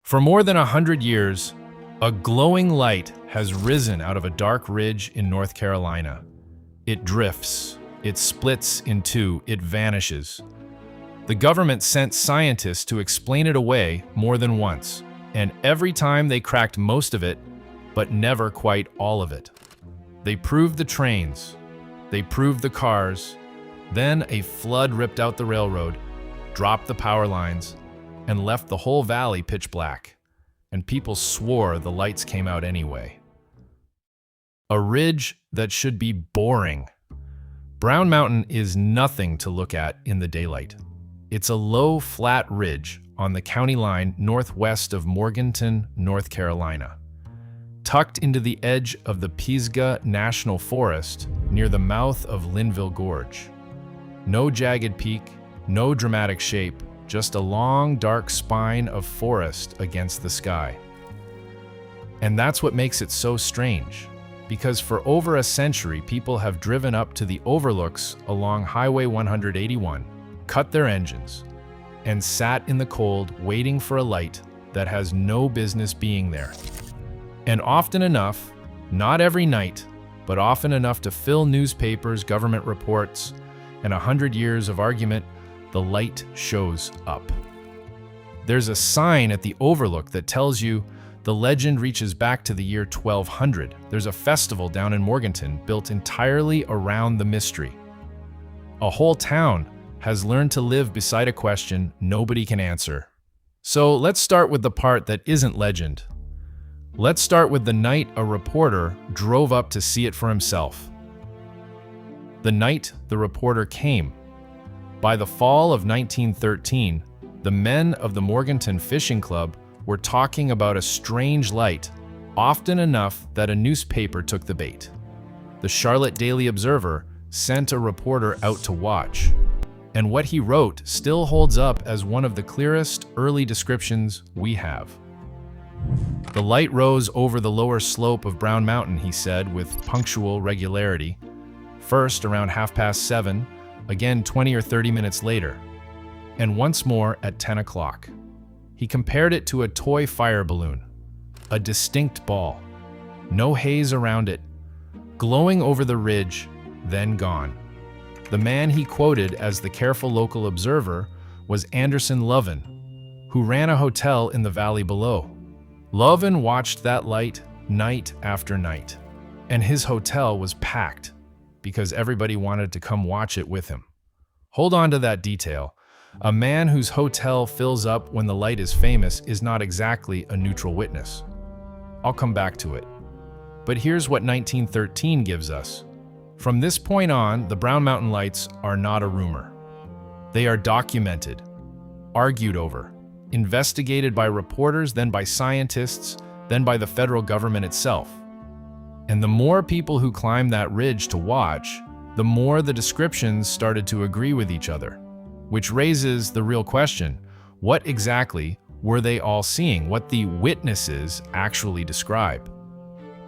For more than 100 years, a glowing light has risen out of a dark ridge in North Carolina. It drifts, it splits in two, it vanishes. The government sent scientists to explain it away more than once, and every time they cracked most of it, but never quite all of it. They proved the trains, they proved the cars, then a flood ripped out the railroad, dropped the power lines, and left the whole valley pitch black, and people swore the lights came out anyway. A ridge that should be boring. Brown Mountain is nothing to look at in the daylight. It's a low, flat ridge on the county line northwest of Morganton, North Carolina. Tucked into the edge of the Pisgah National Forest near the mouth of Linville Gorge. No jagged peak, no dramatic shape, just a long, dark spine of forest against the sky. And that's what makes it so strange, because for over a century, people have driven up to the overlooks along Highway 181, cut their engines, and sat in the cold waiting for a light that has no business being there. And often enough, not every night, but often enough to fill newspapers, government reports, and 100 years of argument, the light shows up. There's a sign at the overlook that tells you the legend reaches back to the year 1200. There's a festival down in Morganton built entirely around the mystery. A whole town has learned to live beside a question nobody can answer. So let's start with the part that isn't legend. Let's start with the night a reporter drove up to see it for himself. The night the reporter came. By the fall of 1913, the men of the Morganton Fishing Club were talking about a strange light, often enough that a newspaper took the bait. The Charlotte Daily Observer sent a reporter out to watch, and what he wrote still holds up as one of the clearest early descriptions we have. The light rose over the lower slope of Brown Mountain, he said, with punctual regularity. First around 7:30, again 20 or 30 minutes later, and once more at 10 o'clock. He compared it to a toy fire balloon, a distinct ball, no haze around it, glowing over the ridge, then gone. The man he quoted as the careful local observer was Anderson Lovin, who ran a hotel in the valley below. Lovin watched that light night after night, and his hotel was packed because everybody wanted to come watch it with him. Hold on to that detail. A man whose hotel fills up when the light is famous is not exactly a neutral witness. I'll come back to it. But here's what 1913 gives us. From this point on, the Brown Mountain lights are not a rumor. They are documented, argued over, investigated by reporters, then by scientists, then by the federal government itself. And the more people who climbed that ridge to watch, the more the descriptions started to agree with each other, which raises the real question: what exactly were they all seeing? What the witnesses actually describe?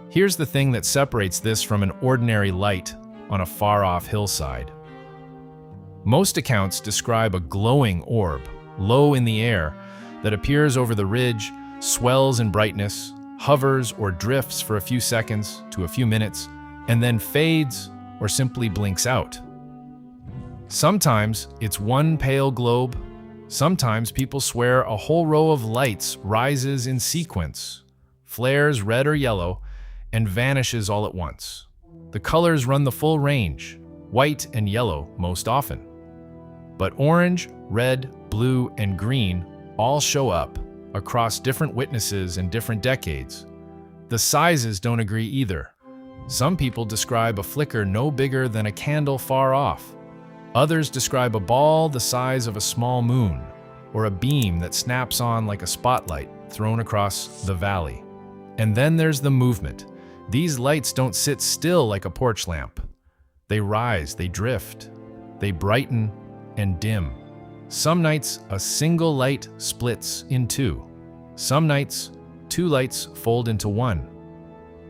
Here's the thing that separates this from an ordinary light on a far-off hillside. Most accounts describe a glowing orb, low in the air, that appears over the ridge, swells in brightness, hovers or drifts for a few seconds to a few minutes, and then fades or simply blinks out. Sometimes it's one pale globe. Sometimes people swear a whole row of lights rises in sequence, flares red or yellow, and vanishes all at once. The colors run the full range, white and yellow most often. But orange, red, blue, and green all show up across different witnesses and different decades. The sizes don't agree either. Some people describe a flicker no bigger than a candle far off. Others describe a ball the size of a small moon, or a beam that snaps on like a spotlight thrown across the valley. And then there's the movement. These lights don't sit still like a porch lamp. They rise, they drift, they brighten and dim. Some nights, a single light splits in two. Some nights, two lights fold into one.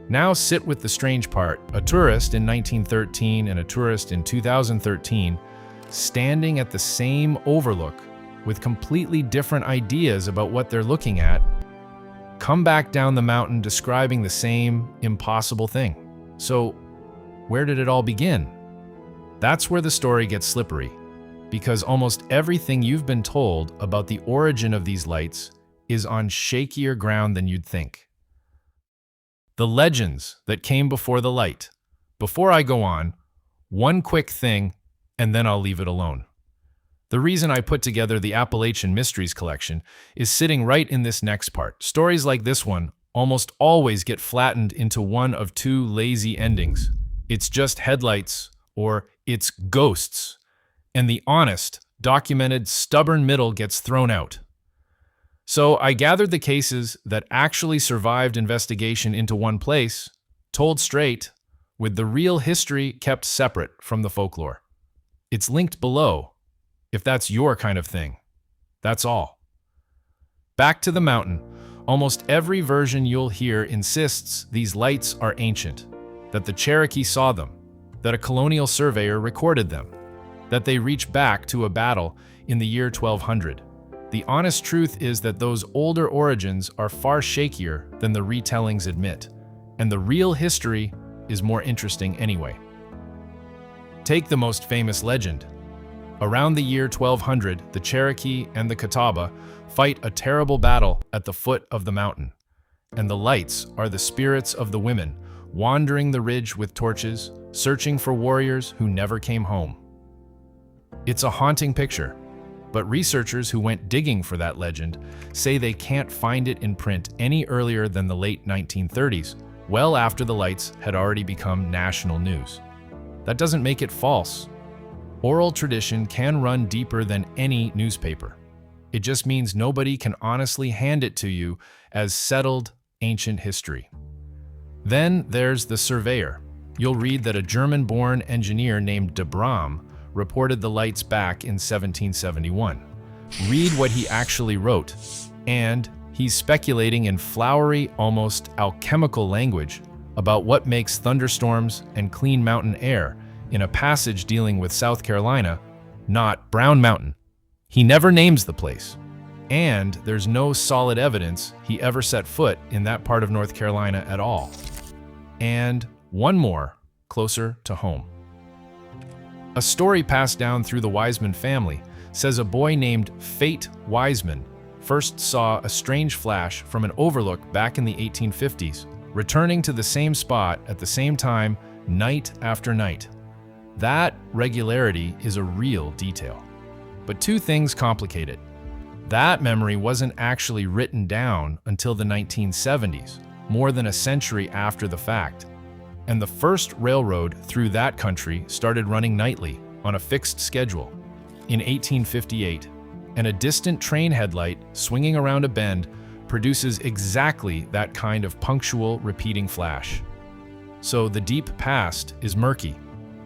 Now sit with the strange part. A tourist in 1913 and a tourist in 2013 standing at the same overlook with completely different ideas about what they're looking at come back down the mountain describing the same impossible thing. So, where did it all begin? That's where the story gets slippery, because almost everything you've been told about the origin of these lights is on shakier ground than you'd think. The legends that came before the light. Before I go on, one quick thing, and then I'll leave it alone. The reason I put together the Appalachian Mysteries collection is sitting right in this next part. Stories like this one almost always get flattened into one of two lazy endings. It's just headlights, or it's ghosts, and the honest, documented, stubborn middle gets thrown out. So I gathered the cases that actually survived investigation into one place, told straight, with the real history kept separate from the folklore. It's linked below, if that's your kind of thing. That's all. Back to the mountain. Almost every version you'll hear insists these lights are ancient, that the Cherokee saw them, that a colonial surveyor recorded them, that they reach back to a battle in the year 1200. The honest truth is that those older origins are far shakier than the retellings admit, and the real history is more interesting anyway. Take the most famous legend. Around the year 1200, the Cherokee and the Catawba fight a terrible battle at the foot of the mountain, and the lights are the spirits of the women wandering the ridge with torches, searching for warriors who never came home. It's a haunting picture, but researchers who went digging for that legend say they can't find it in print any earlier than the late 1930s, well after the lights had already become national news. That doesn't make it false. Oral tradition can run deeper than any newspaper. It just means nobody can honestly hand it to you as settled ancient history. Then there's the surveyor. You'll read that a German-born engineer named de Bram reported the lights back in 1771. Read what he actually wrote, and he's speculating in flowery, almost alchemical language about what makes thunderstorms and clean mountain air in a passage dealing with South Carolina, not Brown Mountain. He never names the place, and there's no solid evidence he ever set foot in that part of North Carolina at all. And one more, closer to home. A story passed down through the Wiseman family says a boy named Fate Wiseman first saw a strange flash from an overlook back in the 1850s, returning to the same spot at the same time, night after night. That regularity is a real detail. But two things complicate it. That memory wasn't actually written down until the 1970s, more than a century after the fact. And the first railroad through that country started running nightly on a fixed schedule in 1858, and a distant train headlight swinging around a bend produces exactly that kind of punctual, repeating flash. So the deep past is murky,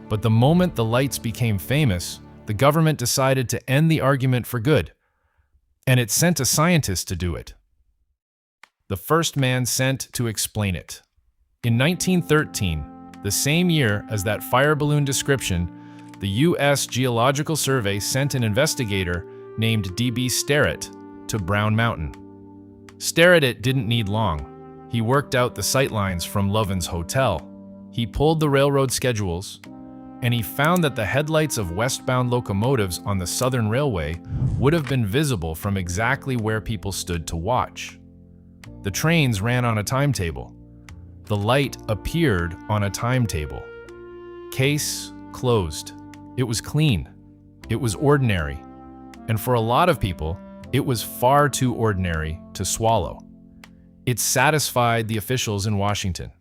but the moment the lights became famous, the government decided to end the argument for good, and it sent a scientist to do it. The first man sent to explain it. In 1913, the same year as that fire balloon description, the U.S. Geological Survey sent an investigator named D.B. Sterrett to Brown Mountain. Sterrett didn't need long. He worked out the sightlines from Lovin's Hotel. He pulled the railroad schedules, and he found that the headlights of westbound locomotives on the Southern Railway would have been visible from exactly where people stood to watch. The trains ran on a timetable. The light appeared on a timetable. Case closed. It was clean. It was ordinary. And for a lot of people, it was far too ordinary to swallow. It satisfied the officials in Washington.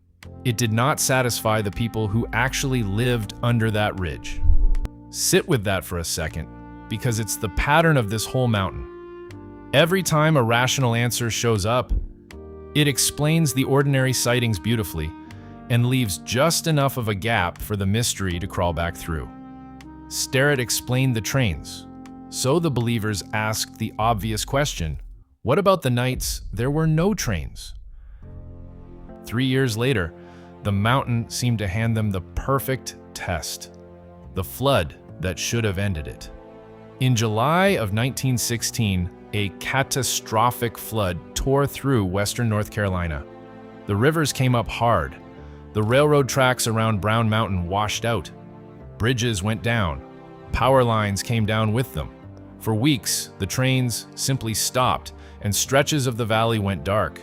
It did not satisfy the people who actually lived under that ridge. Sit with that for a second, because it's the pattern of this whole mountain. Every time a rational answer shows up, it explains the ordinary sightings beautifully and leaves just enough of a gap for the mystery to crawl back through. Sterrett explained the trains, so the believers asked the obvious question, what about the nights there were no trains? 3 years later, the mountain seemed to hand them the perfect test, the flood that should have ended it. In July of 1916, a catastrophic flood tore through western North Carolina. The rivers came up hard. The railroad tracks around Brown Mountain washed out. Bridges went down. Power lines came down with them. For weeks, the trains simply stopped, and stretches of the valley went dark.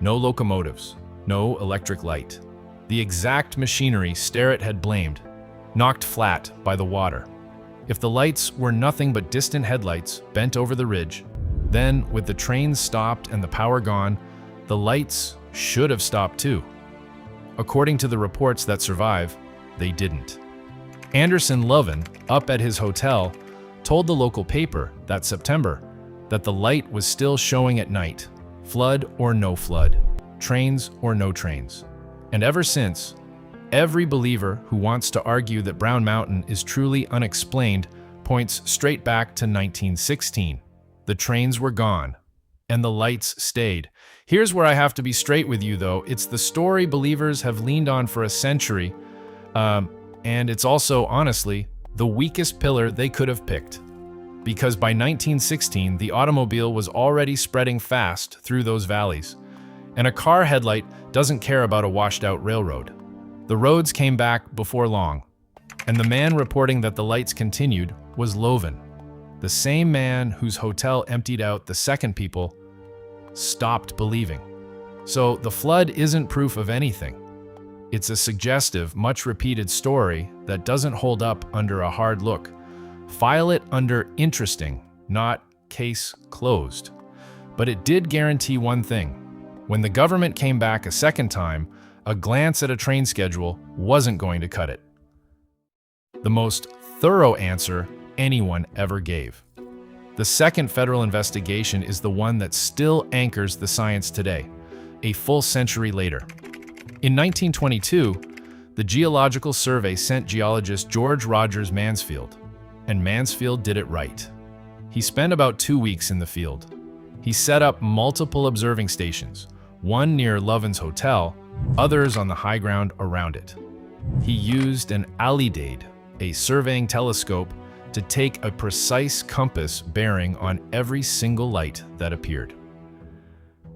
No locomotives, no electric light. The exact machinery Sterrett had blamed, knocked flat by the water. If the lights were nothing but distant headlights bent over the ridge, then, with the trains stopped and the power gone, the lights should have stopped too. According to the reports that survive, they didn't. Anderson Lovin, up at his hotel, told the local paper that September that the light was still showing at night, flood or no flood, trains or no trains. And ever since, every believer who wants to argue that Brown Mountain is truly unexplained points straight back to 1916. The trains were gone, and the lights stayed. Here's where I have to be straight with you, though. It's the story believers have leaned on for a century, and it's also, honestly, the weakest pillar they could have picked. Because by 1916, the automobile was already spreading fast through those valleys, and a car headlight doesn't care about a washed-out railroad. The roads came back before long, and the man reporting that the lights continued was Lovin. The same man whose hotel emptied out the second people stopped believing. So the flood isn't proof of anything. It's a suggestive, much-repeated story that doesn't hold up under a hard look. File it under interesting, not case closed. But it did guarantee one thing. When the government came back a second time, a glance at a train schedule wasn't going to cut it. The most thorough answer anyone ever gave. The second federal investigation is the one that still anchors the science today, a full century later. In 1922, the Geological Survey sent geologist George Rogers Mansfield, and Mansfield did it right. He spent about 2 weeks in the field. He set up multiple observing stations, one near Lovin's hotel, others on the high ground around it. He used an alidade, a surveying telescope, to take a precise compass bearing on every single light that appeared.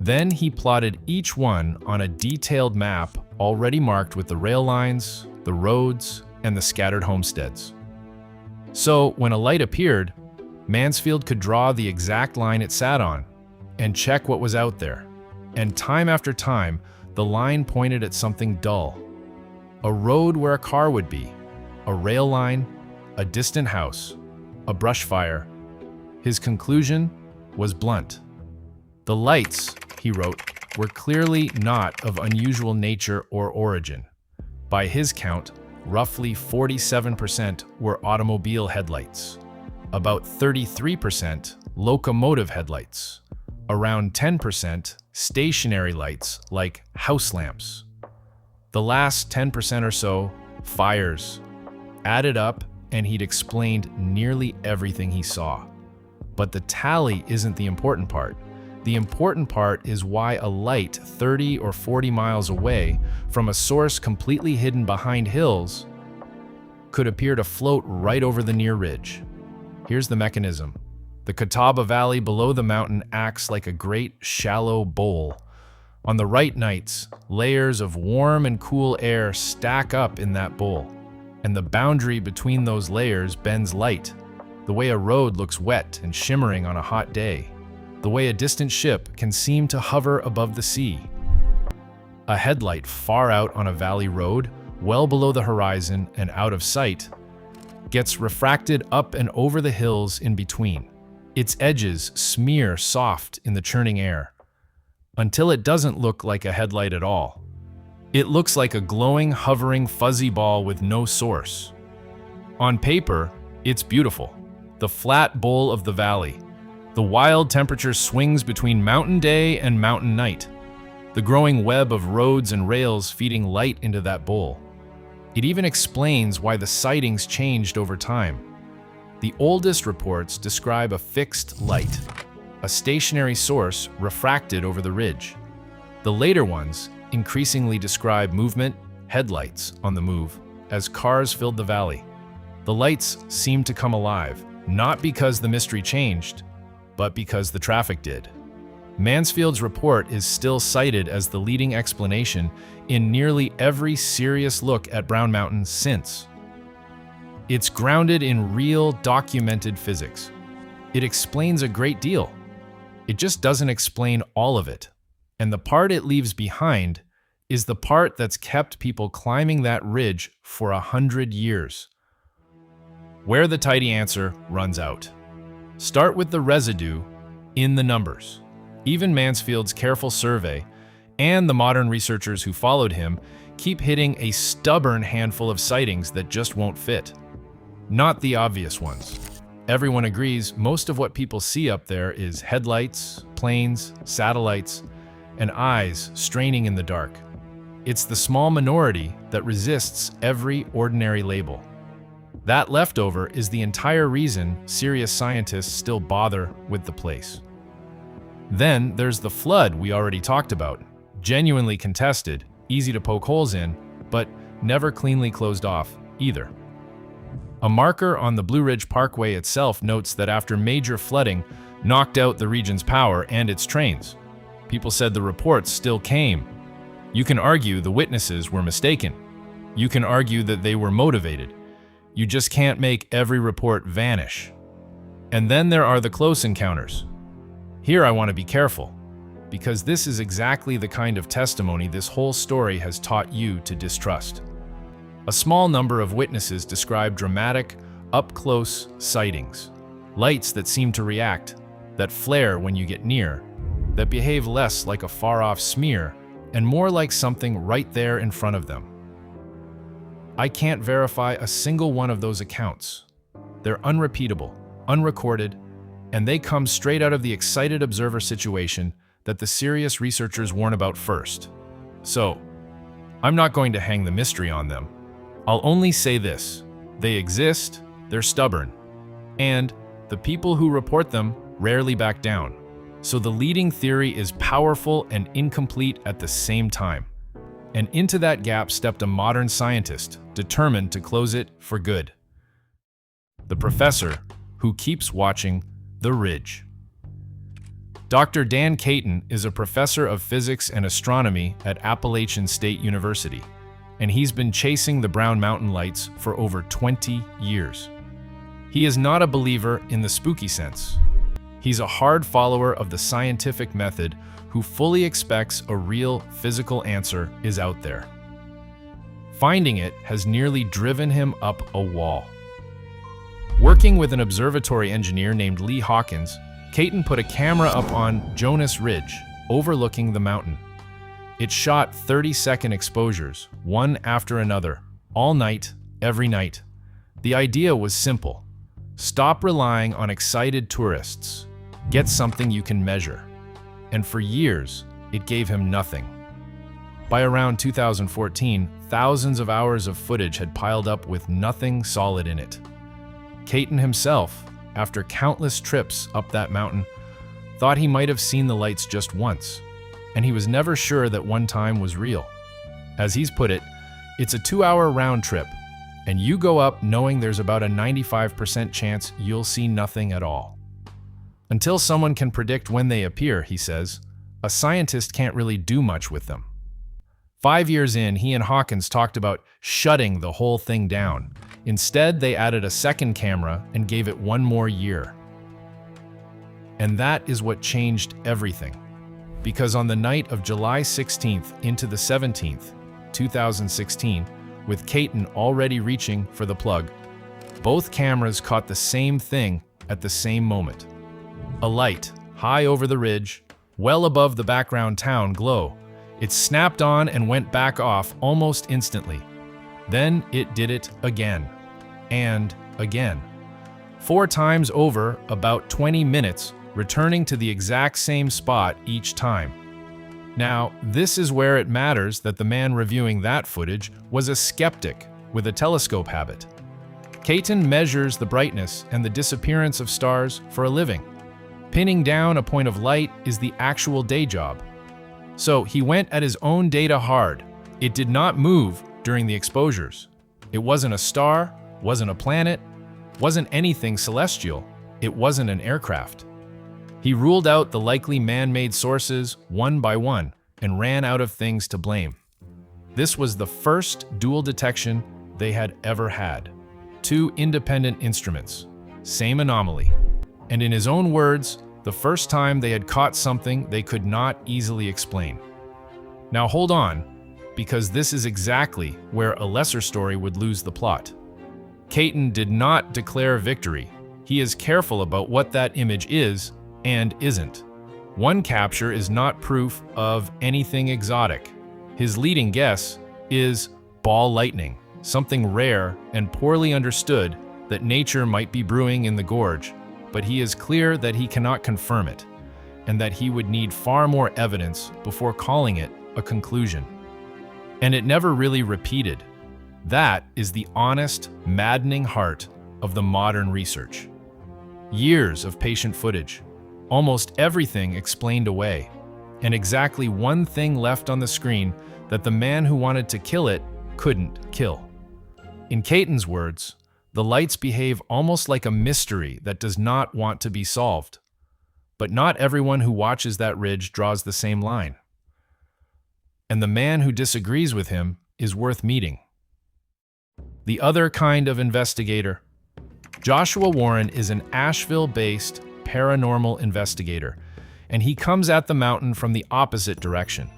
Then he plotted each one on a detailed map already marked with the rail lines, the roads, and the scattered homesteads. So when a light appeared, Mansfield could draw the exact line it sat on and check what was out there. And time after time, the line pointed at something dull. A road where a car would be, a rail line, a distant house, a brush fire. His conclusion was blunt. The lights, he wrote, were clearly not of unusual nature or origin. By his count, roughly 47% were automobile headlights, about 33% locomotive headlights, around 10% stationary lights like house lamps. The last 10% or so, fires. Added up, and he'd explained nearly everything he saw. But the tally isn't the important part. The important part is why a light 30 or 40 miles away from a source completely hidden behind hills could appear to float right over the near ridge. Here's the mechanism. The Catawba Valley below the mountain acts like a great shallow bowl. On the right nights, layers of warm and cool air stack up in that bowl, and the boundary between those layers bends light, the way a road looks wet and shimmering on a hot day, the way a distant ship can seem to hover above the sea. A headlight far out on a valley road, well below the horizon and out of sight, gets refracted up and over the hills in between. Its edges smear soft in the churning air, until it doesn't look like a headlight at all. It looks like a glowing, hovering, fuzzy ball with no source. On paper, it's beautiful. The flat bowl of the valley. The wild temperature swings between mountain day and mountain night. The growing web of roads and rails feeding light into that bowl. It even explains why the sightings changed over time. The oldest reports describe a fixed light, a stationary source refracted over the ridge. The later ones increasingly describe movement, headlights on the move, as cars filled the valley. The lights seemed to come alive, not because the mystery changed, but because the traffic did. Mansfield's report is still cited as the leading explanation in nearly every serious look at Brown Mountain since. It's grounded in real, documented physics. It explains a great deal. It just doesn't explain all of it. And the part it leaves behind is the part that's kept people climbing that ridge for 100 years. Where the tidy answer runs out. Start with the residue in the numbers. Even Mansfield's careful survey and the modern researchers who followed him keep hitting a stubborn handful of sightings that just won't fit. Not the obvious ones. Everyone agrees most of what people see up there is headlights, planes, satellites, and eyes straining in the dark. It's the small minority that resists every ordinary label. That leftover is the entire reason serious scientists still bother with the place. Then there's the flood we already talked about, genuinely contested, easy to poke holes in, but never cleanly closed off either. A marker on the Blue Ridge Parkway itself notes that after major flooding knocked out the region's power and its trains. People said the reports still came. You can argue the witnesses were mistaken. You can argue that they were motivated. You just can't make every report vanish. And then there are the close encounters. Here I want to be careful, because this is exactly the kind of testimony this whole story has taught you to distrust. A small number of witnesses describe dramatic, up-close sightings. Lights that seem to react, that flare when you get near, that behave less like a far-off smear and more like something right there in front of them. I can't verify a single one of those accounts. They're unrepeatable, unrecorded, and they come straight out of the excited observer situation that the serious researchers warn about first. So, I'm not going to hang the mystery on them. I'll only say this: they exist, they're stubborn, and the people who report them rarely back down. So the leading theory is powerful and incomplete at the same time. And into that gap stepped a modern scientist, determined to close it for good. The professor who keeps watching the ridge. Dr. Dan Caton is a professor of physics and astronomy at Appalachian State University, and he's been chasing the Brown Mountain lights for over 20 years. He is not a believer in the spooky sense. He's a hard follower of the scientific method who fully expects a real physical answer is out there. Finding it has nearly driven him up a wall. Working with an observatory engineer named Lee Hawkins, Caton put a camera up on Jonas Ridge, overlooking the mountain. It shot 30-second exposures, one after another, all night, every night. The idea was simple. Stop relying on excited tourists. Get something you can measure. And for years, it gave him nothing. By around 2014, thousands of hours of footage had piled up with nothing solid in it. Caton himself, after countless trips up that mountain, thought he might have seen the lights just once, and he was never sure that one time was real. As he's put it, it's a 2-hour round trip, and you go up knowing there's about a 95% chance you'll see nothing at all. Until someone can predict when they appear, he says, a scientist can't really do much with them. 5 years in, he and Hawkins talked about shutting the whole thing down. Instead, they added a second camera and gave it 1 more year. And that is what changed everything. Because on the night of July 16th into the 17th, 2016, with Caton already reaching for the plug, both cameras caught the same thing at the same moment. A light, high over the ridge, well above the background town glow. It snapped on and went back off almost instantly. Then it did it again, and again. 4 times over about 20 minutes, returning to the exact same spot each time. Now, this is where it matters that the man reviewing that footage was a skeptic with a telescope habit. Caton measures the brightness and the disappearance of stars for a living. Pinning down a point of light is the actual day job. So he went at his own data hard. It did not move during the exposures. It wasn't a star, wasn't a planet, wasn't anything celestial. It wasn't an aircraft. He ruled out the likely man-made sources one by one and ran out of things to blame. This was the first dual detection they had ever had. Two independent instruments, same anomaly. And in his own words, the first time they had caught something they could not easily explain. Now hold on, because this is exactly where a lesser story would lose the plot. Caton did not declare victory. He is careful about what that image is and isn't. One capture is not proof of anything exotic. His leading guess is ball lightning, something rare and poorly understood that nature might be brewing in the gorge, but he is clear that he cannot confirm it, and that he would need far more evidence before calling it a conclusion. And it never really repeated. That is the honest, maddening heart of the modern research. Years of patient footage, almost everything explained away, and exactly one thing left on the screen that the man who wanted to kill it couldn't kill. In Caton's words, the lights behave almost like a mystery that does not want to be solved. But not everyone who watches that ridge draws the same line. And the man who disagrees with him is worth meeting. The other kind of investigator. Joshua Warren is an Asheville-based paranormal investigator, and he comes at the mountain from the opposite direction.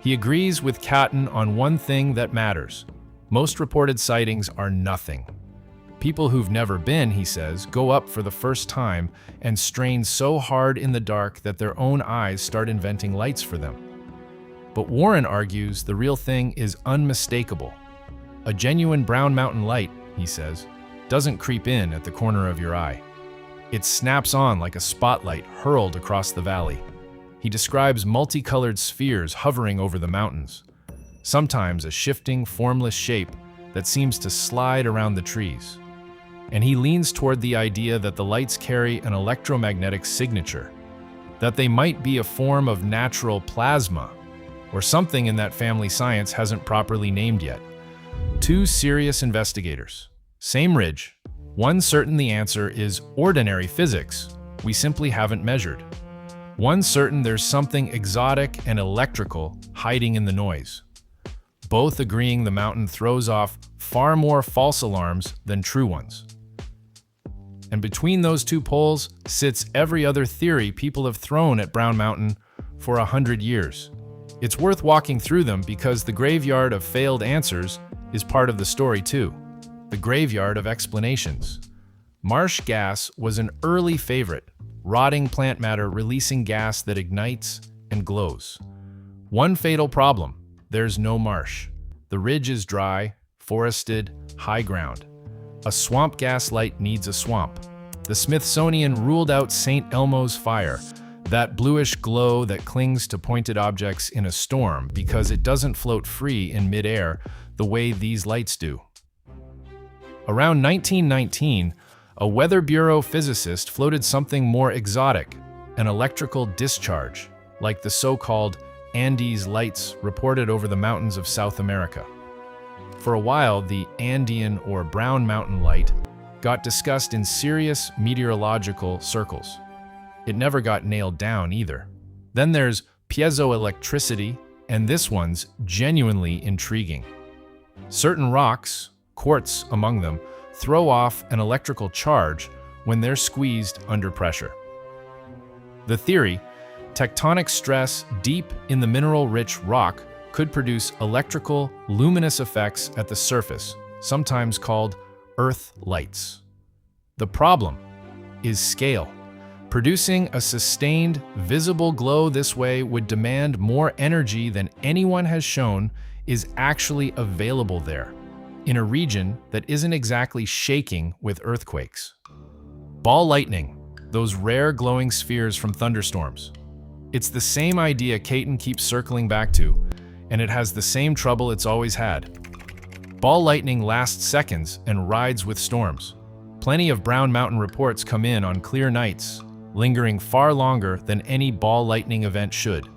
He agrees with Caton on one thing that matters. Most reported sightings are nothing. People who've never been, he says, go up for the first time and strain so hard in the dark that their own eyes start inventing lights for them. But Warren argues the real thing is unmistakable. A genuine Brown Mountain light, he says, doesn't creep in at the corner of your eye. It snaps on like a spotlight hurled across the valley. He describes multicolored spheres hovering over the mountains, sometimes a shifting, formless shape that seems to slide around the trees. And he leans toward the idea that the lights carry an electromagnetic signature, that they might be a form of natural plasma, or something in that family science hasn't properly named yet. Two serious investigators, same ridge. One certain the answer is ordinary physics we simply haven't measured. One certain there's something exotic and electrical hiding in the noise. Both agreeing the mountain throws off far more false alarms than true ones. And between those two poles sits every other theory people have thrown at Brown Mountain for 100 years. It's worth walking through them because the graveyard of failed answers is part of the story too. The graveyard of explanations. Marsh gas was an early favorite, rotting plant matter releasing gas that ignites and glows. One fatal problem: there's no marsh. The ridge is dry, forested, high ground. A swamp gas light needs a swamp. The Smithsonian ruled out St. Elmo's fire, that bluish glow that clings to pointed objects in a storm because it doesn't float free in midair the way these lights do. Around 1919, a Weather Bureau physicist floated something more exotic, an electrical discharge, like the so-called Andes lights reported over the mountains of South America. For a while, the Andean or Brown Mountain light got discussed in serious meteorological circles. It never got nailed down either. Then there's piezoelectricity, and this one's genuinely intriguing. Certain rocks, quartz among them, throw off an electrical charge when they're squeezed under pressure. The theory: tectonic stress deep in the mineral-rich rock could produce electrical, luminous effects at the surface, sometimes called Earth lights. The problem is scale. Producing a sustained, visible glow this way would demand more energy than anyone has shown is actually available there, in a region that isn't exactly shaking with earthquakes. Ball lightning, those rare glowing spheres from thunderstorms. It's the same idea Caton keeps circling back to, and it has the same trouble it's always had. Ball lightning lasts seconds and rides with storms. Plenty of Brown Mountain reports come in on clear nights, lingering far longer than any ball lightning event should.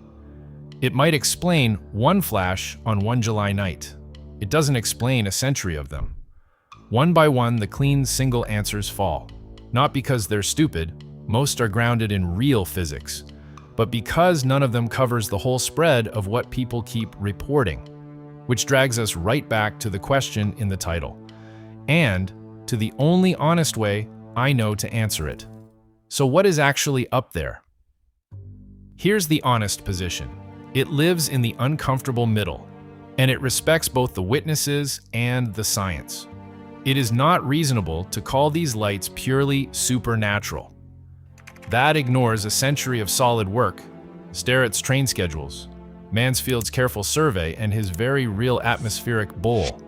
It might explain one flash on one July night. It doesn't explain a century of them. One by one, the clean, single answers fall. Not because they're stupid, most are grounded in real physics, but because none of them covers the whole spread of what people keep reporting, which drags us right back to the question in the title, and to the only honest way I know to answer it. So what is actually up there? Here's the honest position. It lives in the uncomfortable middle, and it respects both the witnesses and the science. It is not reasonable to call these lights purely supernatural. That ignores a century of solid work, Starrett's train schedules, Mansfield's careful survey and his very real atmospheric bowl,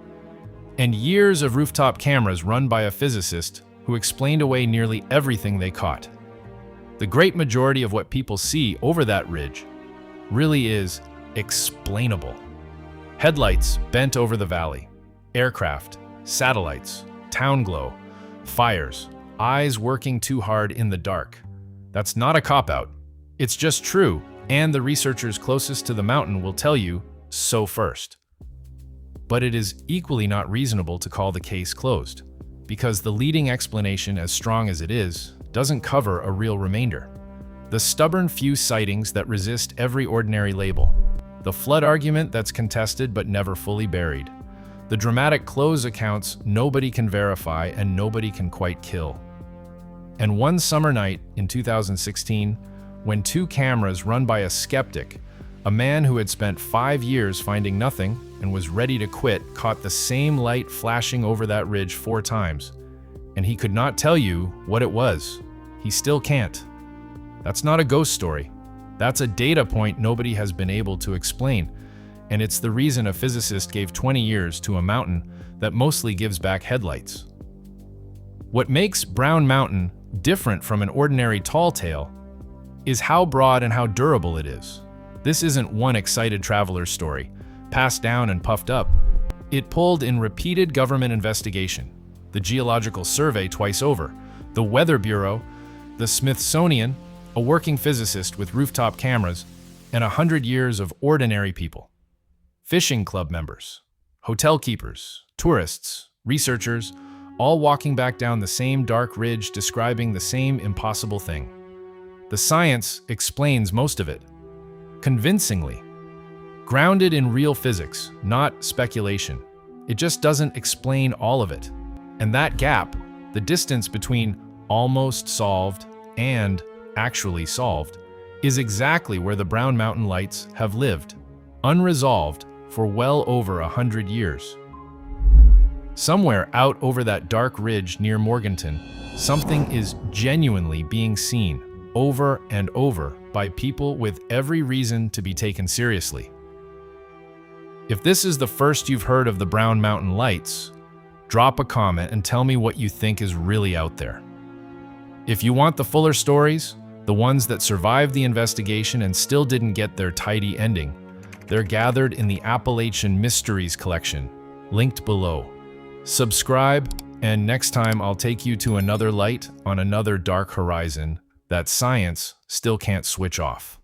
and years of rooftop cameras run by a physicist who explained away nearly everything they caught. The great majority of what people see over that ridge really is explainable. Headlights bent over the valley, aircraft, satellites, town glow, fires, eyes working too hard in the dark. That's not a cop-out. It's just true, and the researchers closest to the mountain will tell you so first. But it is equally not reasonable to call the case closed, because the leading explanation, as strong as it is, doesn't cover a real remainder. The stubborn few sightings that resist every ordinary label. The flood argument that's contested but never fully buried. The dramatic close accounts nobody can verify and nobody can quite kill. And one summer night in 2016, when two cameras run by a skeptic, a man who had spent 5 years finding nothing and was ready to quit caught the same light flashing over that ridge 4 times. And he could not tell you what it was. He still can't. That's not a ghost story. That's a data point nobody has been able to explain. And it's the reason a physicist gave 20 years to a mountain that mostly gives back headlights. What makes Brown Mountain different from an ordinary tall tale is how broad and how durable it is. This isn't one excited traveler's story, passed down and puffed up. It pulled in repeated government investigation, the Geological Survey twice over, the Weather Bureau, the Smithsonian, a working physicist with rooftop cameras, and 100 years of ordinary people. Fishing club members, hotel keepers, tourists, researchers, all walking back down the same dark ridge describing the same impossible thing. The science explains most of it, convincingly. Grounded in real physics, not speculation. It just doesn't explain all of it. And that gap, the distance between almost solved and actually solved, is exactly where the Brown Mountain lights have lived, unresolved for well over 100 years. Somewhere out over that dark ridge near Morganton, something is genuinely being seen over and over by people with every reason to be taken seriously. If this is the first you've heard of the Brown Mountain lights, drop a comment and tell me what you think is really out there. If you want the fuller stories, the ones that survived the investigation and still didn't get their tidy ending, they're gathered in the Appalachian Mysteries collection, linked below. Subscribe, and next time I'll take you to another light on another dark horizon that science still can't switch off.